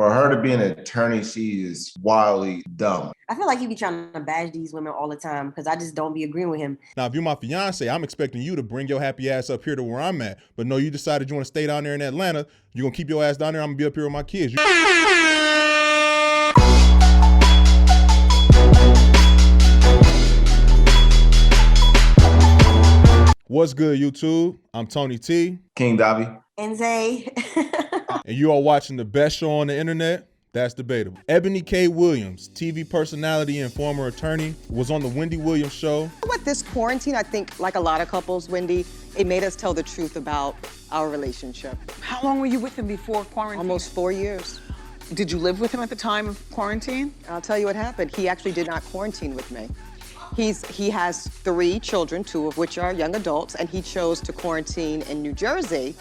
For her to be an attorney, she is wildly dumb. I feel like he be trying to bash these women all the time because I just don't be agreeing with him. Now, if you're my fiance, I'm expecting you to bring your happy ass up here to where I'm at. But no, you decided you want to stay down there in Atlanta. You're going to keep your ass down there. I'm going to be up here with my kids. What's good, YouTube? I'm Tony T. King Dobby. And Zay. And you are watching the best show on the internet. That's Debatable. Eboni K. Williams, TV personality and former attorney, was on the Wendy Williams show. With this quarantine, I think, like a lot of couples, Wendy, it made us tell the truth about our relationship. How long were you with him before quarantine? Almost 4 years. Did you live with him at the time of quarantine? I'll tell you what happened. He actually did not quarantine with me. He has 3 children, 2 of which are young adults, and he chose to quarantine in New Jersey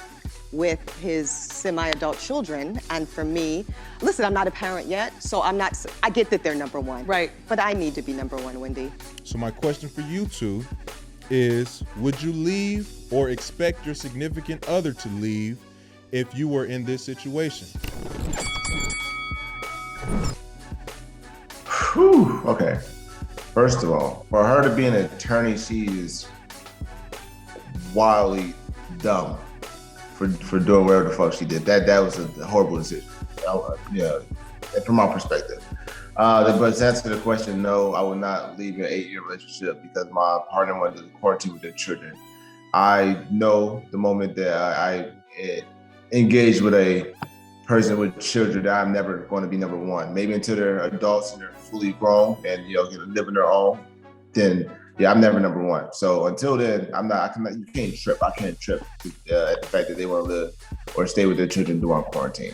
with his semi-adult children. And for me, listen, I'm not a parent yet, so I get that they're number one. Right. But I need to be number one, Wendy. So my question for you two is, would you leave or expect your significant other to leave if you were in this situation? Whew, okay. First of all, for her to be an attorney, she is wildly dumb for doing whatever the fuck she did. That was a horrible decision. From my perspective. But to answer the question, no, I would not leave an 8-year relationship because my partner wanted to quarantine with their children. I know the moment that I engage with a person with children that I'm never going to be number one. Maybe until they're adults and they're fully grown and live on their own, then yeah, I'm never number one. So until then, you can't trip. I can't trip at the fact that they want to live or stay with their children during quarantine.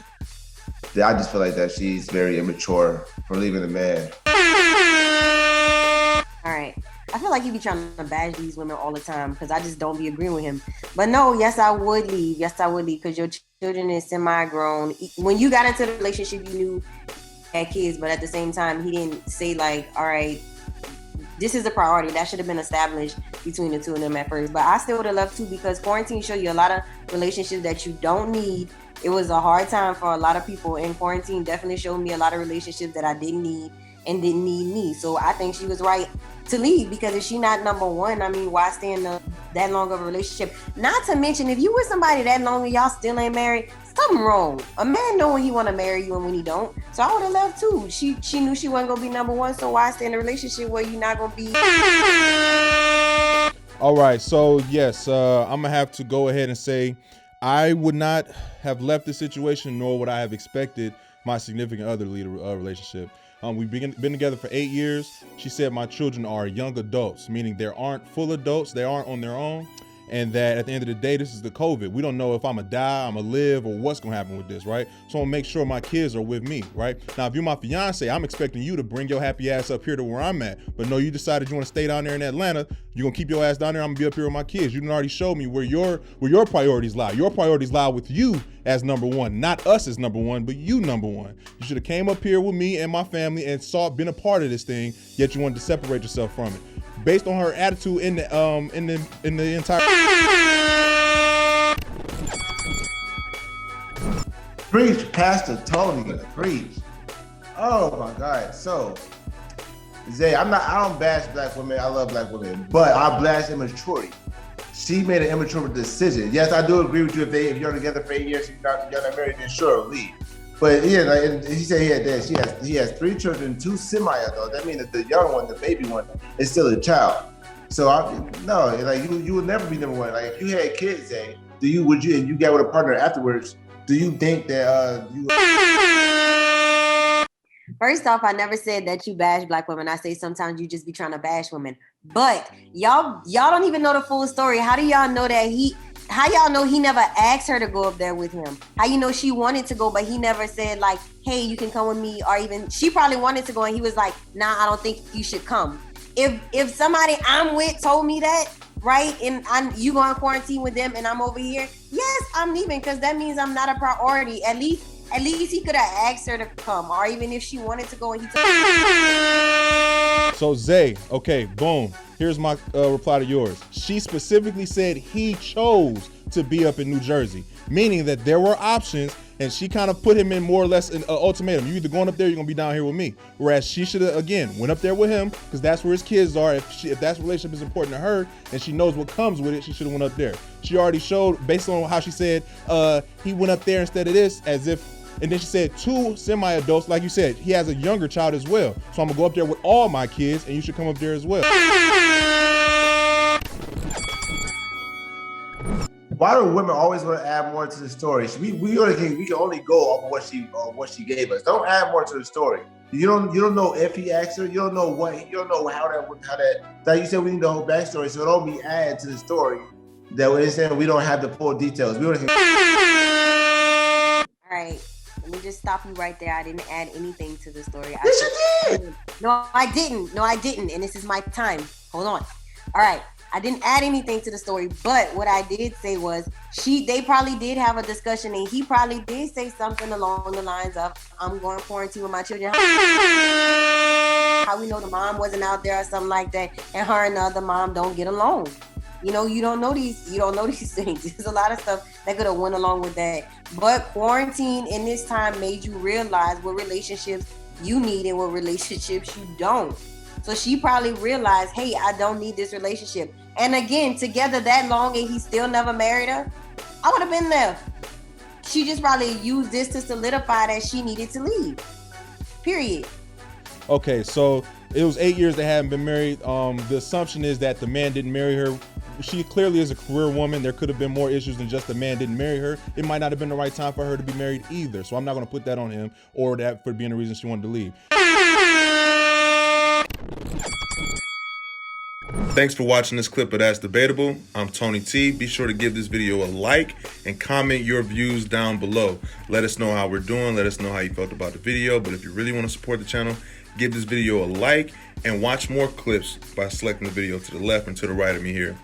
I just feel like that she's very immature for leaving the man. All right. I feel like he be trying to bash these women all the time because I just don't be agreeing with him. But no, yes, I would leave. Yes, I would leave because your children is semi-grown. When you got into the relationship, you knew you had kids, but at the same time, he didn't say like, all right, this is a priority. That should have been established between the two of them at first. But I still would have loved to because quarantine show you a lot of relationships that you don't need. It was a hard time for a lot of people, and quarantine definitely showed me a lot of relationships that I didn't need and didn't need me. So I think she was right to leave because if she not number one, I mean, why stay in that long of a relationship? Not to mention, if you with somebody that long and y'all still ain't married, something wrong. A man know when he want to marry you and when he don't. So I would have left too. She knew she wasn't gonna be number one, so why stay in a relationship where you're not gonna be? All right, so yes, I'm gonna have to go ahead and say I would not have left the situation, nor would I have expected my significant other to lead a relationship. We've been together for 8 years. She said my children are young adults, meaning they aren't full adults, they aren't on their own, and that at the end of the day, this is the COVID. We don't know if I'm gonna die, I'm gonna live, or what's gonna happen with this, right? So I'm gonna make sure my kids are with me, right? Now, if you're my fiance, I'm expecting you to bring your happy ass up here to where I'm at. But no, you decided you wanna stay down there in Atlanta, you're gonna keep your ass down there, I'm gonna be up here with my kids. You done already showed me where your priorities lie. Your priorities lie with you as number one, not us as number one, but you number one. You should have came up here with me and my family and been a part of this thing, yet you wanted to separate yourself from it. Based on her attitude in the entire Preach, Pastor Tony, preach. Oh my God. So Zay, I don't bash black women, I love black women, but I bash immaturity. She made an immature decision. Yes, I do agree with you. If you're together for 8 years, you're not married, then sure, leave. But yeah, like he said, he has 3 children, 2 semi-adults. That means that the young one, the baby one, is still a child. So you would never be number one. Like if you had kids, Zay, and you got with a partner afterwards, do you think that you? First off, I never said that you bash black women. I say sometimes you just be trying to bash women. But y'all don't even know the full story. How do y'all know that how y'all know he never asked her to go up there with him? How you know she wanted to go, but he never said like, hey, you can come with me, or even she probably wanted to go and he was like, nah, I don't think you should come. If somebody I'm with told me that, right, and you go on quarantine with them and I'm over here, yes, I'm leaving because that means I'm not a priority. At least he could have asked her to come, or even if she wanted to go and he told her. So Zay, okay, boom. Here's my reply to yours. She specifically said he chose to be up in New Jersey, meaning that there were options And she kind of put him in more or less an ultimatum. You either going up there, you're gonna be down here with me. Whereas she should have, again, went up there with him, because that's where his kids are. If that relationship is important to her and she knows what comes with it, she should have went up there. She already showed, based on how she said, he went up there instead of this, as if, and then she said 2 semi-adults, like you said, he has a younger child as well. So I'm gonna go up there with all my kids and you should come up there as well. Why do women always want to add more to the story? We can only go off of what she gave us. Don't add more to the story. You don't know if he asked her. You don't know how that. Like you said, we need the whole backstory. So don't be add to the story that we're saying we don't have the full details. We don't. All right, let me just stop you right there. I didn't add anything to the story. Yes, you did. No, I didn't. No, I didn't. And this is my time. Hold on. All right. I didn't add anything to the story, but what I did say was they probably did have a discussion, and he probably did say something along the lines of, I'm going to quarantine with my children. How we know the mom wasn't out there or something like that, and her and the other mom don't get along. You don't know these things. There's a lot of stuff that could have went along with that. But quarantine in this time made you realize what relationships you need and what relationships you don't. So she probably realized, hey, I don't need this relationship. And again, together that long and he still never married her, I would have been there. She just probably used this to solidify that she needed to leave. Period. Okay, so it was 8 years they hadn't been married. The assumption is that the man didn't marry her. She clearly is a career woman. There could have been more issues than just the man didn't marry her. It might not have been the right time for her to be married either. So I'm not going to put that on him or that for being the reason she wanted to leave. Thanks for watching this clip of That's Debatable. I'm Tony T. Be sure to give this video a like and comment your views down below. Let us know how we're doing. Let us know how you felt about the video. But if you really want to support the channel, give this video a like and watch more clips by selecting the video to the left and to the right of me here.